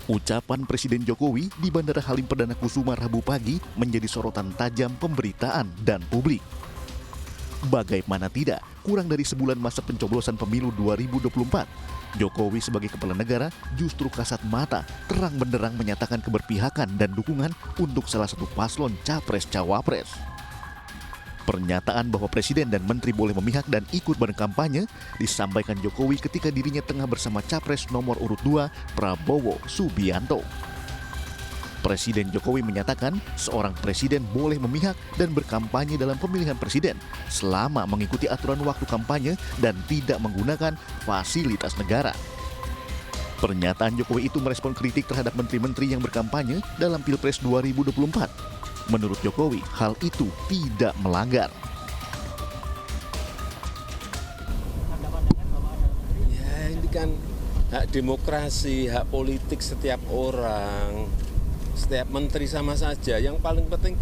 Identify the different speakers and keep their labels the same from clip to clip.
Speaker 1: Ucapan Presiden Jokowi di Bandara Halim Perdana Kusuma Rabu pagi menjadi sorotan tajam pemberitaan dan publik. Bagaimana tidak, kurang dari sebulan masa pencoblosan pemilu 2024, Jokowi sebagai kepala negara justru kasat mata terang benderang menyatakan keberpihakan dan dukungan untuk salah satu paslon Capres-Cawapres. Pernyataan bahwa Presiden dan Menteri boleh memihak dan ikut berkampanye disampaikan Jokowi ketika dirinya tengah bersama Capres nomor urut 2 Prabowo Subianto. Presiden Jokowi menyatakan seorang presiden boleh memihak dan berkampanye dalam pemilihan presiden selama mengikuti aturan waktu kampanye dan tidak menggunakan fasilitas negara. Pernyataan Jokowi itu merespon kritik terhadap menteri-menteri yang berkampanye dalam Pilpres 2024. Menurut Jokowi, hal itu tidak melanggar.
Speaker 2: Ya, ini kan hak demokrasi, hak politik setiap orang, setiap menteri sama saja. Yang paling penting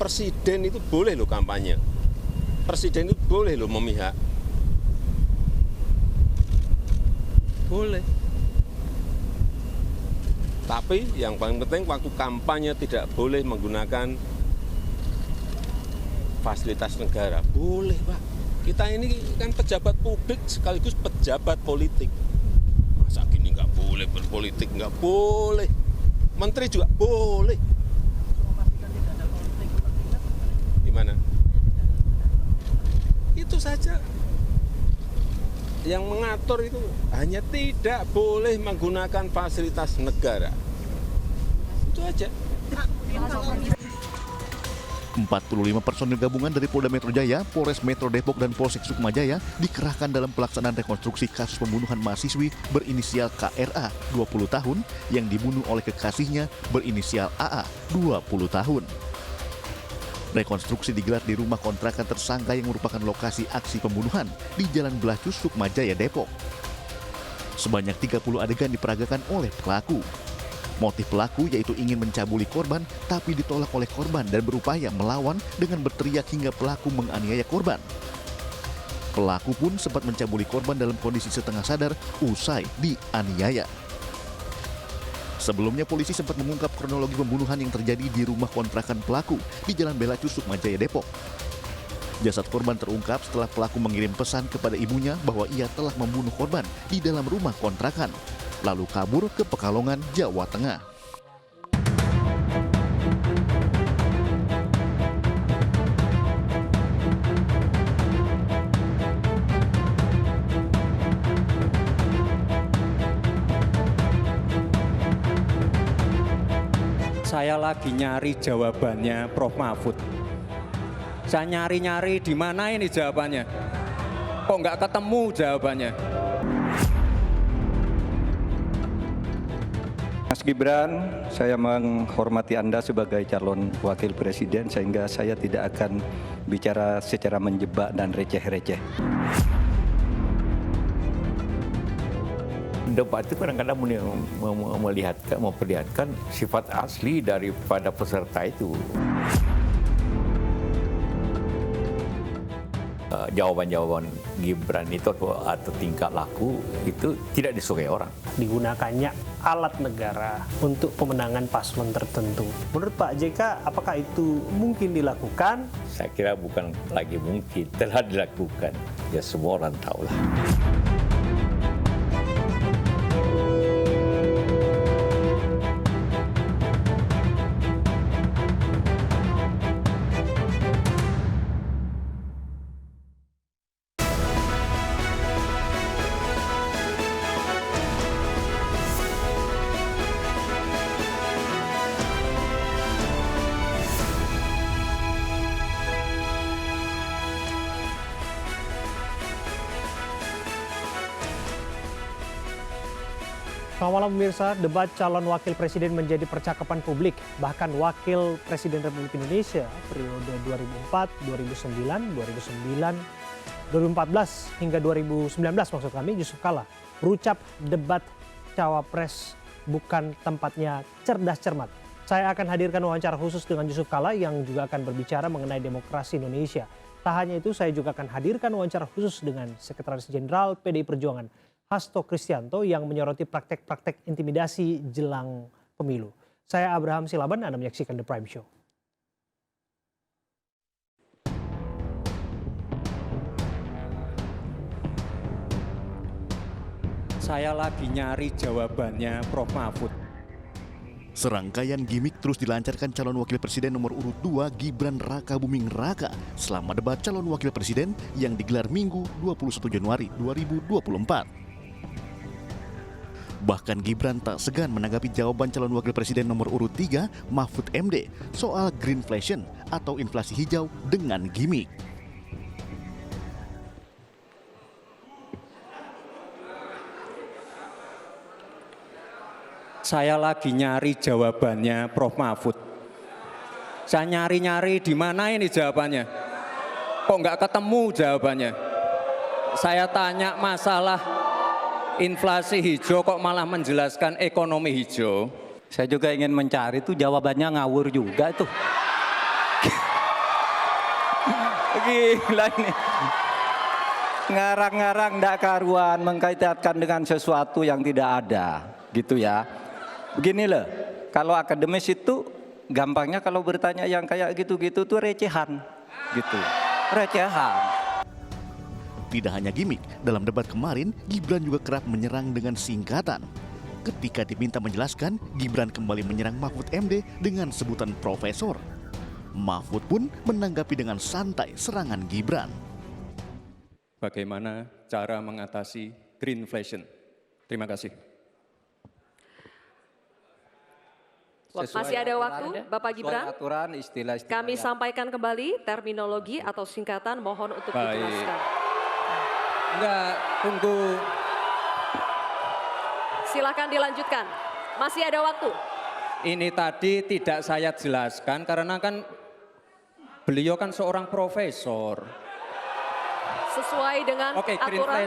Speaker 2: presiden itu boleh loh kampanye. Presiden itu boleh loh memihak. Boleh. Tapi yang paling penting waktu kampanye tidak boleh menggunakan fasilitas negara. Boleh, Pak. Kita ini kan pejabat publik sekaligus pejabat politik. Masa gini nggak boleh berpolitik? Nggak boleh. Menteri juga boleh. Gimana? Itu saja. Yang mengatur itu hanya tidak boleh menggunakan fasilitas negara. Itu aja.
Speaker 1: 45 personil gabungan dari Polda Metro Jaya, Polres Metro Depok, dan Polsek Sukma Jaya dikerahkan dalam pelaksanaan rekonstruksi kasus pembunuhan mahasiswi berinisial KRA 20 tahun yang dibunuh oleh kekasihnya berinisial AA 20 tahun. Rekonstruksi digelar di rumah kontrakan tersangka yang merupakan lokasi aksi pembunuhan di Jalan Blacus, Sukma Jaya, Depok. Sebanyak 30 adegan diperagakan oleh pelaku. Motif pelaku yaitu ingin mencabuli korban tapi ditolak oleh korban dan berupaya melawan dengan berteriak hingga pelaku menganiaya korban. Pelaku pun sempat mencabuli korban dalam kondisi setengah sadar usai dianiaya. Sebelumnya polisi sempat mengungkap kronologi pembunuhan yang terjadi di rumah kontrakan pelaku di Jalan Belacus, Sukma Jaya, Depok. Jasad korban terungkap setelah pelaku mengirim pesan kepada ibunya bahwa ia telah membunuh korban di dalam rumah kontrakan, lalu kabur ke Pekalongan, Jawa Tengah.
Speaker 3: Saya lagi nyari jawabannya Prof. Mahfud. Saya nyari-nyari di mana ini jawabannya. Kok nggak ketemu jawabannya?
Speaker 4: Mas Gibran, saya menghormati Anda sebagai calon wakil presiden sehingga saya tidak akan bicara secara menjebak dan receh-receh.
Speaker 5: Debat itu kadang-kadang memperlihatkan sifat asli daripada peserta itu. Jawaban-jawaban Gibran itu atau tingkah laku itu tidak disukai orang.
Speaker 6: Digunakannya alat negara untuk pemenangan paslon tertentu. Menurut Pak JK, apakah itu mungkin dilakukan?
Speaker 5: Saya kira bukan lagi mungkin, telah dilakukan. Ya semua orang tahulah.
Speaker 6: Selamat malam pemirsa, debat calon wakil presiden menjadi percakapan publik. Bahkan wakil presiden Republik Indonesia periode 2004, 2009, 2014 hingga 2019 maksud kami Yusuf Kala berucap debat cawapres bukan tempatnya cerdas cermat. Saya akan hadirkan wawancara khusus dengan Yusuf Kala yang juga akan berbicara mengenai demokrasi Indonesia. Tak hanya itu, saya juga akan hadirkan wawancara khusus dengan Sekretaris Jenderal PDI Perjuangan Hasto Kristianto yang menyoroti praktek-praktek intimidasi jelang pemilu. Saya Abraham Silaban, Anda menyaksikan The Prime Show.
Speaker 3: Saya lagi nyari jawabannya Prof. Mahfud.
Speaker 1: Serangkaian gimmick terus dilancarkan calon wakil presiden nomor urut 2 Gibran Rakabuming Raka selama debat calon wakil presiden yang digelar Minggu 21 Januari 2024. Bahkan Gibran tak segan menanggapi jawaban calon wakil presiden nomor urut 3 Mahfud MD soal greenflation atau inflasi hijau dengan gimmick.
Speaker 3: Saya lagi nyari jawabannya Prof. Mahfud. Saya nyari-nyari di mana ini jawabannya. Kok nggak ketemu jawabannya. Saya tanya masalah inflasi hijau kok malah menjelaskan ekonomi hijau.
Speaker 4: Saya juga ingin mencari itu jawabannya ngawur juga itu. Gila ini. Ngarang-ngarang ndak karuan mengkaitkan dengan sesuatu yang tidak ada, gitu ya. Begini loh, kalau akademis itu gampangnya kalau bertanya yang kayak gitu-gitu tuh recehan, gitu. Recehan.
Speaker 1: Tidak hanya gimmick, dalam debat kemarin Gibran juga kerap menyerang dengan singkatan. Ketika diminta menjelaskan, Gibran kembali menyerang Mahfud MD dengan sebutan profesor. Mahfud pun menanggapi dengan santai serangan Gibran.
Speaker 3: Bagaimana cara mengatasi greenflation? Terima kasih.
Speaker 7: Masih ada waktu, Bapak Gibran.
Speaker 4: Aturan, istilah-istilah.
Speaker 7: Kami sampaikan kembali terminologi atau singkatan, mohon untuk
Speaker 3: Baik.
Speaker 7: dijelaskan.
Speaker 3: Enggak, tunggu.
Speaker 7: Silakan dilanjutkan. Masih ada waktu.
Speaker 3: Ini tadi tidak saya jelaskan karena kan beliau kan seorang profesor.
Speaker 7: Sesuai dengan
Speaker 3: Oke,
Speaker 7: aturan.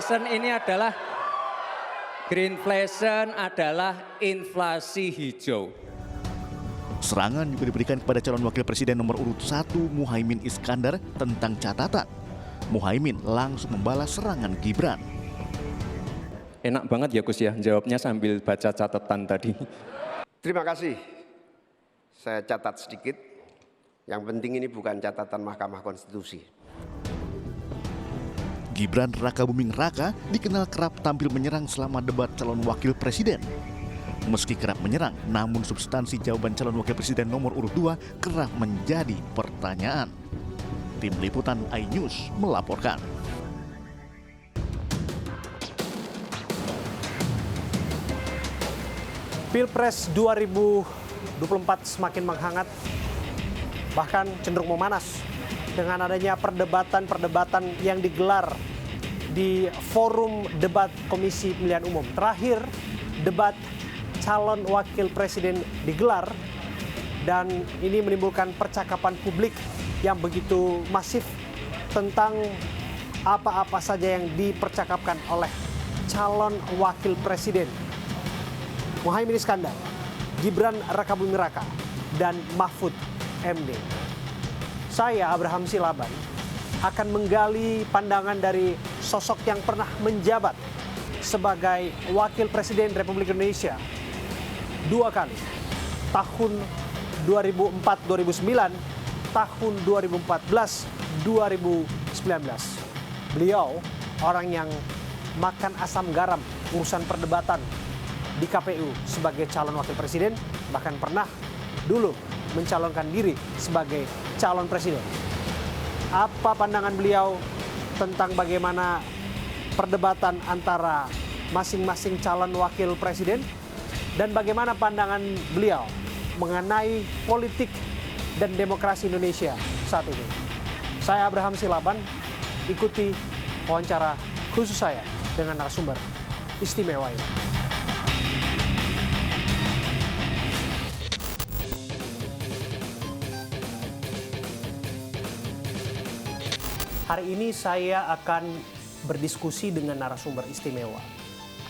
Speaker 3: greenflation adalah inflasi hijau.
Speaker 1: Serangan juga diberikan kepada calon wakil presiden nomor urut 1 Muhaimin Iskandar tentang catatan. Muhaimin langsung membalas serangan Gibran.
Speaker 3: Enak banget ya Gus ya, jawabnya sambil baca catatan tadi.
Speaker 8: Terima kasih. Saya catat sedikit. Yang penting ini bukan catatan Mahkamah Konstitusi.
Speaker 1: Gibran Rakabuming Raka dikenal kerap tampil menyerang selama debat calon wakil presiden. Meski kerap menyerang, namun substansi jawaban calon wakil presiden nomor urut 2 kerap menjadi pertanyaan. Tim Liputan iNews melaporkan.
Speaker 6: Pilpres 2024 semakin menghangat, bahkan cenderung memanas dengan adanya perdebatan-perdebatan yang digelar di forum debat Komisi Pemilihan Umum. Terakhir, debat calon wakil presiden digelar dan ini menimbulkan percakapan publik yang begitu masif tentang apa-apa saja yang dipercakapkan oleh calon wakil presiden Muhaimin Iskandar, Gibran Rakabuming Raka, dan Mahfud MD. Saya Abraham Silaban akan menggali pandangan dari sosok yang pernah menjabat sebagai wakil presiden Republik Indonesia 2 kali, tahun 2004-2009, tahun 2014-2019. Beliau orang yang makan asam garam urusan perdebatan di KPU sebagai calon wakil presiden, bahkan pernah dulu mencalonkan diri sebagai calon presiden. Apa pandangan beliau tentang bagaimana perdebatan antara masing-masing calon wakil presiden dan bagaimana pandangan beliau mengenai politik dan demokrasi Indonesia saat ini. Saya Abraham Silaban, ikuti wawancara khusus saya dengan narasumber istimewa ini. Hari ini saya akan berdiskusi dengan narasumber istimewa.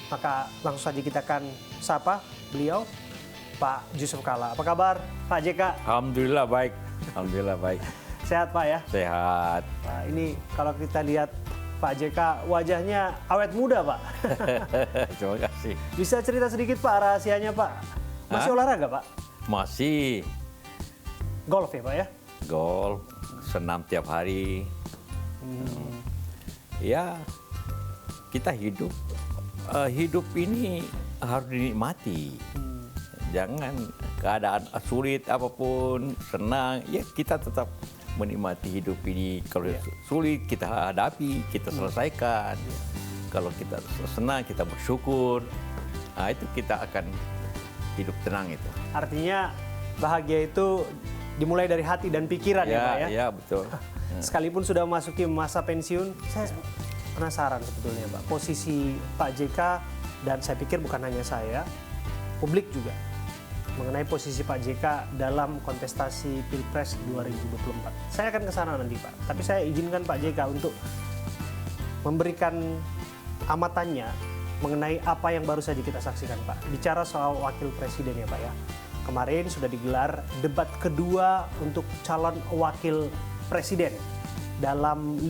Speaker 6: Maka langsung saja kita akan sapa beliau, Pak Jusuf Kalla. Apa kabar, Pak JK?
Speaker 5: Alhamdulillah baik. Alhamdulillah baik.
Speaker 6: Sehat, Pak ya?
Speaker 5: Sehat.
Speaker 6: Nah, ini kalau kita lihat Pak JK wajahnya awet muda, Pak.
Speaker 5: Terima kasih.
Speaker 6: Bisa cerita sedikit, Pak, rahasianya, Pak? Masih olahraga, Pak?
Speaker 5: Masih
Speaker 6: Golf ya, Pak ya?
Speaker 5: golf, senam tiap hari. Ya, kita hidup. Hidup ini harus dinikmati. Jangan keadaan sulit apapun, senang, ya kita tetap menikmati hidup ini. Kalau sulit kita hadapi, kita selesaikan. Kalau kita senang, kita bersyukur. Nah, itu kita akan hidup tenang itu.
Speaker 6: Artinya bahagia itu dimulai dari hati dan pikiran ya, Pak ya?
Speaker 5: Ya, betul.
Speaker 6: Sekalipun sudah memasuki masa pensiun, saya penasaran sebetulnya, Pak. Posisi Pak JK, dan saya pikir bukan hanya saya, publik juga, mengenai posisi Pak JK dalam kontestasi Pilpres 2024. Saya akan ke sana nanti, Pak. Tapi saya izinkan Pak JK untuk memberikan amatannya mengenai apa yang baru saja kita saksikan, Pak. Bicara soal wakil presiden ya, Pak ya. Kemarin sudah digelar debat kedua untuk calon wakil presiden dalam 5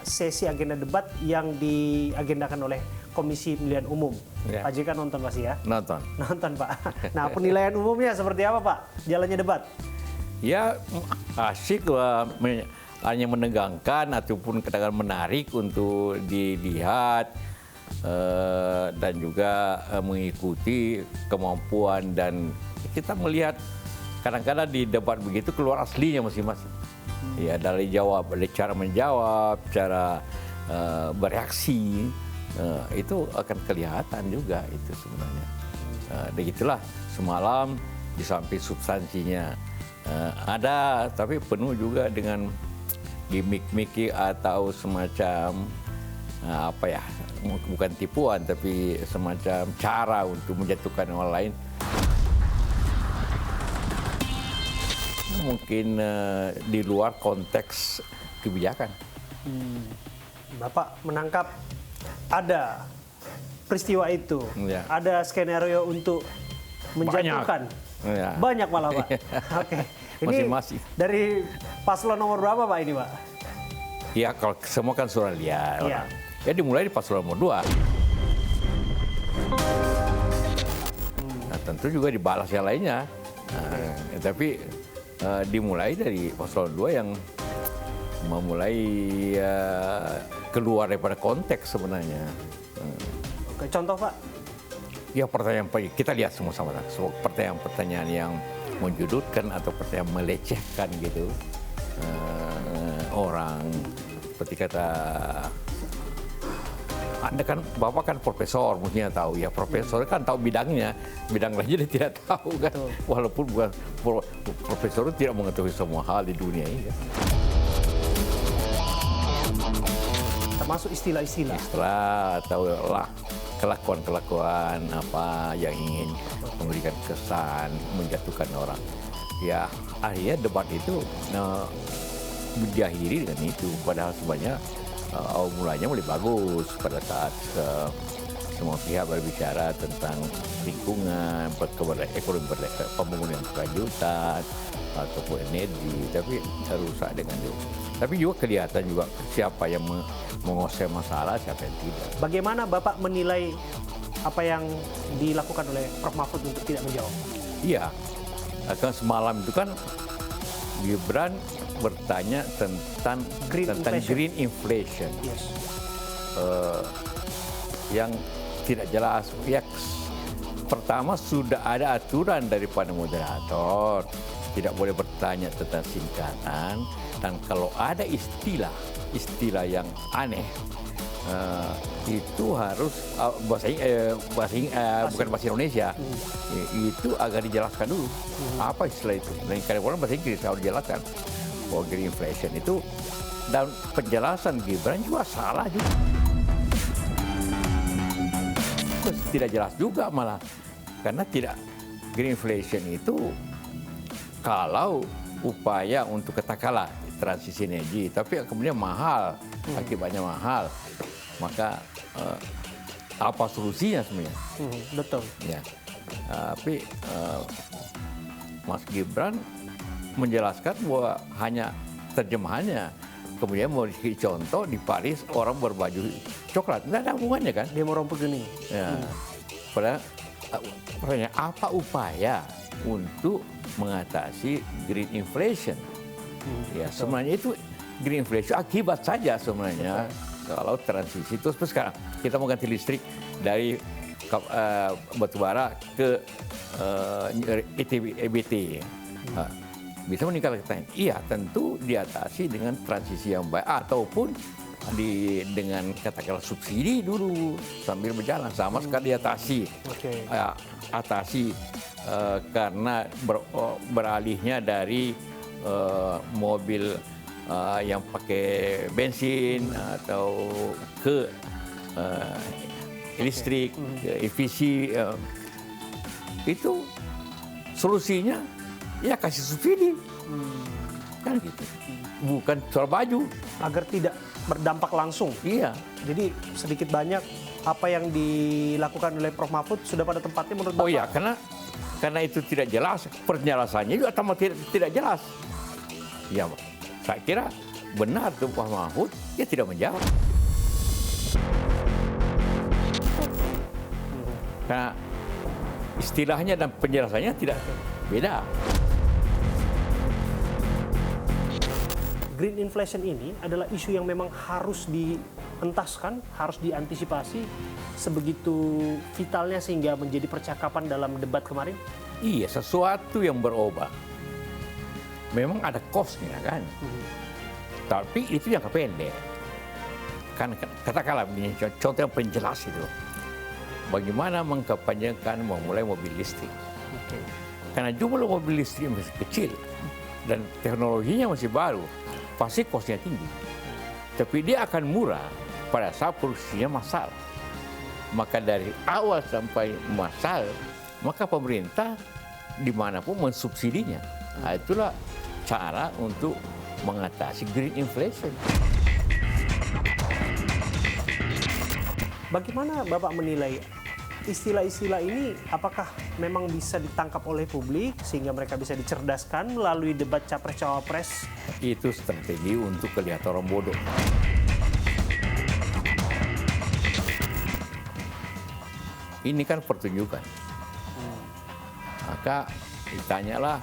Speaker 6: sesi agenda debat yang diagendakan oleh Komisi Pemilihan Umum.
Speaker 5: Ya.
Speaker 6: Pak JK nonton pasti ya?
Speaker 5: Nonton.
Speaker 6: Nonton, Pak. Nah, penilaian umumnya seperti apa, Pak? Jalannya debat?
Speaker 5: Ya, asik, hanya menegangkan ataupun kadang-kadang menarik untuk dilihat dan juga mengikuti kemampuan, dan kita melihat kadang-kadang di debat begitu keluar aslinya masing-masing. Ya, dari cara menjawab, cara bereaksi. Itu akan kelihatan juga itu sebenarnya. Dan itulah semalam di samping substansinya ada, tapi penuh juga dengan gimmick-gimmick atau semacam apa ya, bukan tipuan tapi semacam cara untuk menjatuhkan orang lain. Mungkin di luar konteks kebijakan.
Speaker 6: Bapak menangkap ada peristiwa itu,
Speaker 5: Ya.
Speaker 6: ada skenario untuk menjatuhkan.
Speaker 5: Ya.
Speaker 6: Banyak malah, Pak. Oke. Ini
Speaker 5: Masing-masing.
Speaker 6: dari paslon nomor berapa, Pak, ini, Pak?
Speaker 5: Ya, kalau semua kan sudah lihat.
Speaker 6: Iya.
Speaker 5: Ya dimulai di paslon nomor 2. Nah, tentu juga dibalas yang lainnya. Nah, tapi dimulai dari paslon 2 yang memulai keluar daripada konteks sebenarnya.
Speaker 6: Oke, contoh, Pak.
Speaker 5: Ya, pertanyaan kita lihat sama-sama. Pertanyaan-pertanyaan yang menjudutkan atau pertanyaan melecehkan gitu orang. Seperti kata Anda kan, Bapak kan profesor, mestinya tahu ya. Profesor kan tahu bidangnya, bidang lainnya dia tidak tahu kan.
Speaker 6: Betul.
Speaker 5: Walaupun bukan profesor itu tidak mengetahui semua hal di dunia ini kan.
Speaker 6: Termasuk istilah-istilah.
Speaker 5: Setelah tahu lah kelakuan-kelakuan apa yang ingin memberikan kesan, menjatuhkan orang. Ya, akhirnya debat itu diakhiri dengan itu. Padahal sebenarnya awal mulanya mulai bagus pada saat semua pihak berbicara tentang lingkungan, ekonomi pembangunan berkelanjutan ataupun energi, tapi rusak dengan itu. Tapi juga kelihatan juga siapa yang menguasai masalah, siapa yang tidak.
Speaker 6: Bagaimana Bapak menilai apa yang dilakukan oleh Prof. Mahfud untuk tidak menjawab?
Speaker 5: Iya, kan semalam itu kan Gibran bertanya tentang green inflation.
Speaker 6: Yes.
Speaker 5: Yang tidak jelas. Ya, pertama sudah ada aturan daripada moderator, tidak boleh bertanya tentang singkatan, dan kalau ada istilah yang aneh itu harus bukan bahasa Indonesia, itu agak dijelaskan dulu apa istilah itu. Dan kadang-kadang bahasa Inggris harus dijelaskan bahwa green inflation itu, dan penjelasan Gibran juga salah juga. Tidak jelas juga malah, karena tidak, green inflation itu kalau upaya untuk katakanlah transisi energi, tapi kemudian mahal, akibatnya mahal, maka apa solusinya sebenarnya?
Speaker 6: Betul.
Speaker 5: Ya, tapi Mas Gibran menjelaskan bahwa hanya terjemahannya kemudian mau contoh di Paris orang berbaju coklat, tidak ada hubungannya kan?
Speaker 6: Demo rompi geni.
Speaker 5: Ya. Padahal pertanyaan apa upaya untuk mengatasi green inflation? Ya sebenarnya itu green inflation akibat saja sebenarnya kalau transisi terus sekarang kita mau ganti listrik dari batubara ke EBT. Bisa meningkatkan. Iya, tentu diatasi dengan transisi yang baik ataupun dengan katakanlah subsidi dulu sambil berjalan sama sekali diatasi. Atasi karena beralihnya dari mobil yang pakai bensin atau ke listrik, ke EVC itu solusinya ya kasih subsidi, kan gitu. Bukan soal baju.
Speaker 6: Agar tidak berdampak langsung.
Speaker 5: Iya.
Speaker 6: Jadi sedikit banyak apa yang dilakukan oleh Prof. Mahfud sudah pada tempatnya menurut Bapak?
Speaker 5: Oh iya, karena itu tidak jelas, penjelasannya juga tidak jelas. Ya, saya kira benar tuh Prof. Mahfud, dia tidak menjawab. Karena istilahnya dan penjelasannya tidak beda.
Speaker 6: Green inflation ini adalah isu yang memang harus dientaskan, harus diantisipasi sebegitu vitalnya sehingga menjadi percakapan dalam debat kemarin?
Speaker 5: Iya, sesuatu yang berubah. Memang ada cost-nya kan. Tapi itu jangka pendek. Kan katakanlah begini, contoh yang penjelas itu. Bagaimana mengkampanyekan memulai mobil listrik. Karena jumlah mobil listrik masih kecil dan teknologinya masih baru. Pasti kosnya tinggi. Tapi dia akan murah pada saat produksinya massal. Maka dari awal sampai massal, maka pemerintah dimanapun mensubsidinya. Nah, itulah cara untuk mengatasi green inflation.
Speaker 6: Bagaimana Bapak menilai istilah-istilah ini, apakah memang bisa ditangkap oleh publik sehingga mereka bisa dicerdaskan melalui debat capres-cawapres?
Speaker 5: Itu strategi untuk kelihatan orang bodoh. Ini kan pertunjukan. Maka ditanyalah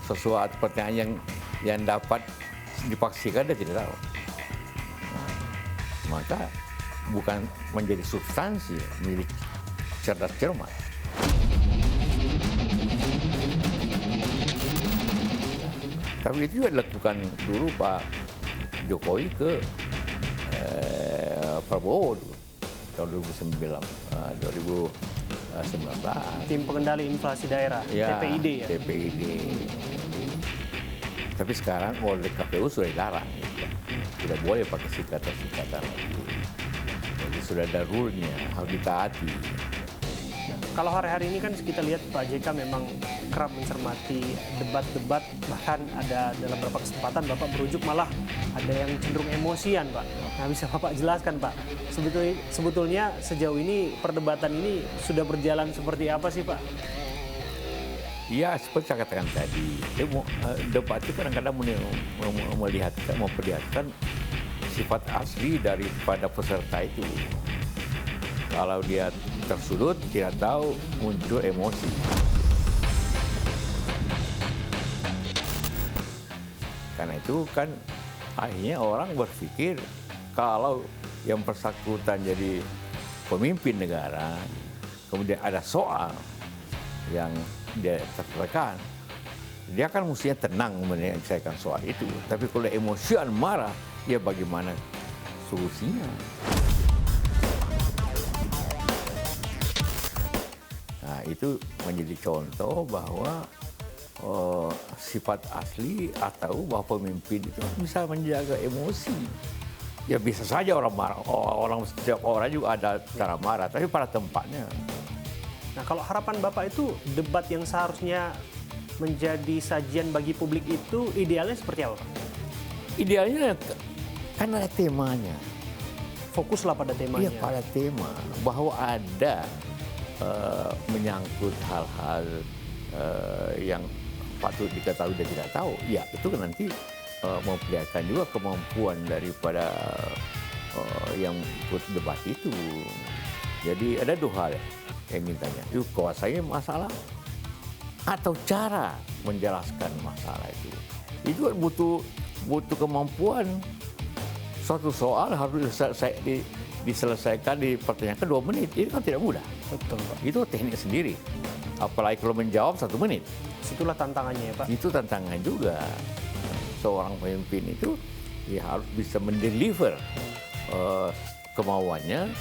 Speaker 5: sesuatu pertanyaan yang dapat dipastikan dia tidak tahu. Maka bukan menjadi substansi milik cerdas cermat. Tapi itu juga dilakukan dulu Pak Jokowi ke Prabowo dulu, tahun 2019.
Speaker 6: Tim Pengendali Inflasi Daerah,
Speaker 5: Ya,
Speaker 6: TPID ya?
Speaker 5: TPID. Tapi sekarang oleh KPU sudah dilarang. Tidak boleh pakai singkatan-singkatan lagi. Jadi sudah ada rule-nya, harus ditaati.
Speaker 6: Kalau hari-hari ini kan kita lihat Pak JK memang kerap mencermati debat-debat, bahkan ada dalam beberapa kesempatan Bapak berujuk malah ada yang cenderung emosian Pak. Nah bisa Bapak jelaskan Pak, sebetulnya sejauh ini perdebatan ini sudah berjalan seperti apa sih Pak?
Speaker 5: Ya seperti saya katakan tadi, debat itu kadang-kadang memperlihatkan sifat asli daripada peserta itu. Kalau dia tersudut, tidak tahu, muncul emosi. Karena itu kan akhirnya orang berpikir kalau yang bersangkutan jadi pemimpin negara, kemudian ada soal yang dia tertekan, dia kan mestinya tenang menyelesaikan soal itu. Tapi kalau emosian marah, ya bagaimana solusinya? Nah, itu menjadi contoh bahwa sifat asli atau bahwa pemimpin itu bisa menjaga emosi. Ya bisa saja orang marah, setiap orang juga ada cara marah, tapi pada tempatnya.
Speaker 6: Nah kalau harapan Bapak itu debat yang seharusnya menjadi sajian bagi publik itu idealnya seperti apa Pak?
Speaker 5: Idealnya karena temanya.
Speaker 6: Fokuslah pada temanya.
Speaker 5: Iya pada tema, bahwa ada menyangkut hal-hal yang patut diketahui dan tidak tahu, ya itu nanti memperlihatkan juga kemampuan daripada yang ikut debat itu. Jadi ada dua hal yang mintanya, itu kuasai masalah atau cara menjelaskan masalah itu. Itu butuh kemampuan. Suatu soal harus diselesaikan, dipertanyakan 2 menit. Itu kan tidak mudah.
Speaker 6: Betul, Pak.
Speaker 5: Itu teknik sendiri. Apalagi kalau menjawab 1 menit.
Speaker 6: Situlah tantangannya ya, Pak.
Speaker 5: Itu tantangan juga. Seorang pemimpin itu harus bisa mendeliver kemauannya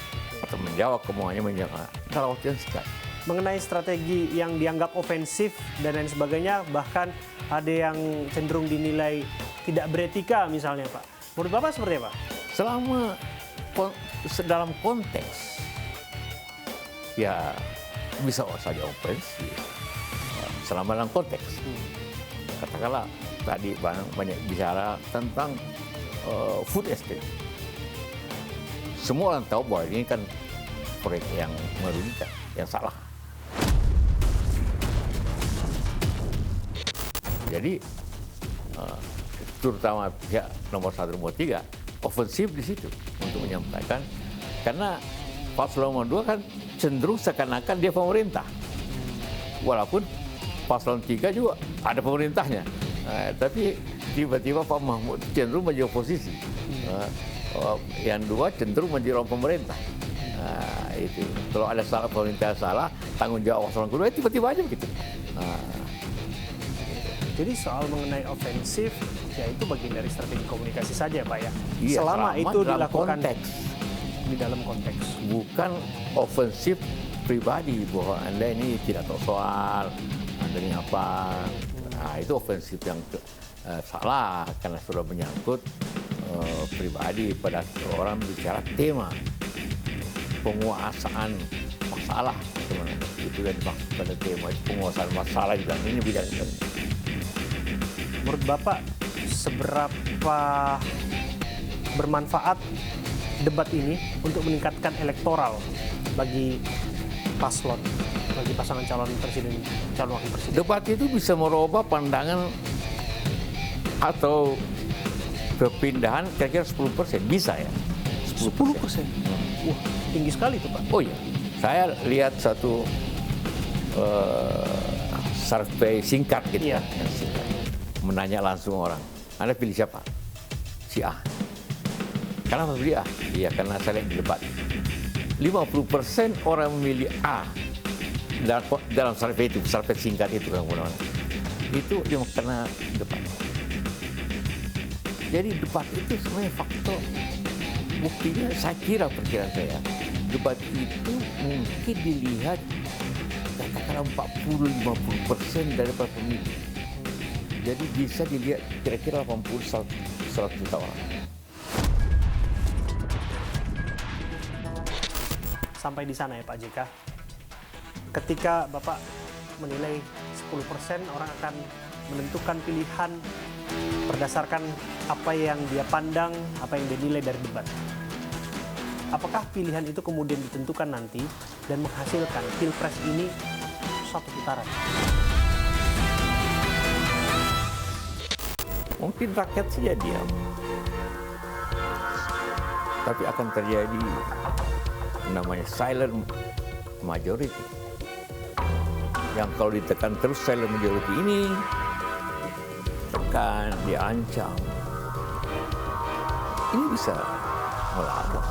Speaker 5: atau menjawab kemauannya dalam waktu yang singkat.
Speaker 6: Mengenai strategi yang dianggap ofensif dan lain sebagainya, bahkan ada yang cenderung dinilai tidak beretika misalnya, Pak. Menurut Bapak seperti apa?
Speaker 5: Selama dalam konteks, ya bisa saja ofensif. Selama dalam konteks. Katakanlah tadi banyak bicara tentang food estate. Semua orang tahu bahwa ini kan proyek yang merugikan, yang salah. Jadi terutama pihak nomor 1, nomor 3 ofensif di situ untuk menyampaikan, karena paslon nomor 2 kan cenderung seakan-akan dia pemerintah, walaupun paslon 3 juga ada pemerintahnya, tapi tiba-tiba Pak Mahfud cenderung menjadi oposisi. Yang 2 cenderung menjadi orang pemerintah. Itu kalau ada salah pemerintah salah, tanggung jawab paslon kedua tiba-tiba aja begitu.
Speaker 6: Jadi soal mengenai ofensif, ya itu bagian dari strategi komunikasi saja, Pak ya.
Speaker 5: Iya,
Speaker 6: selama itu
Speaker 5: dalam
Speaker 6: dilakukan
Speaker 5: konteks,
Speaker 6: di dalam konteks.
Speaker 5: bukan ofensif pribadi bahwa Anda ini tidak tahu soal, Anda ini apa. Nah, itu ofensif yang salah karena sudah menyangkut pribadi pada seorang bicara tema penguasaan masalah sebenarnya. Itu yang dimaksud pada tema itu, penguasaan masalah di dalam ini bidang ini.
Speaker 6: Menurut Bapak, seberapa bermanfaat debat ini untuk meningkatkan elektoral bagi paslon, bagi pasangan calon presiden, calon wakil presiden?
Speaker 5: Debat itu bisa merubah pandangan atau kepindahan kira-kira 10%, bisa ya?
Speaker 6: 10%? Wah, tinggi sekali itu, Pak.
Speaker 5: Oh iya, saya lihat satu survei singkat gitu,
Speaker 6: Iya.
Speaker 5: yang singkat. Menanya langsung orang, Anda pilih siapa? Si A. Kenapa pilih A? Iya, karena saya lihat di debat. 50% orang memilih A dalam survei itu, survei singkat itu kan, itu dia karena debat. Jadi debat itu sebenarnya faktor, buktinya saya kira, perkiraan saya, debat itu mungkin dilihat katakanlah 40-50% daripada pemilih. Jadi bisa dilihat kira-kira 80-100 juta orang.
Speaker 6: Sampai di sana ya Pak JK. Ketika Bapak menilai 10% orang akan menentukan pilihan berdasarkan apa yang dia pandang, apa yang dia nilai dari debat. Apakah pilihan itu kemudian ditentukan nanti dan menghasilkan Pilpres ini satu putaran?
Speaker 5: Mungkin rakyat saja diam, tapi akan terjadi namanya silent majority. Yang kalau ditekan terus silent majority ini, tekan, diancam, ini bisa melawan.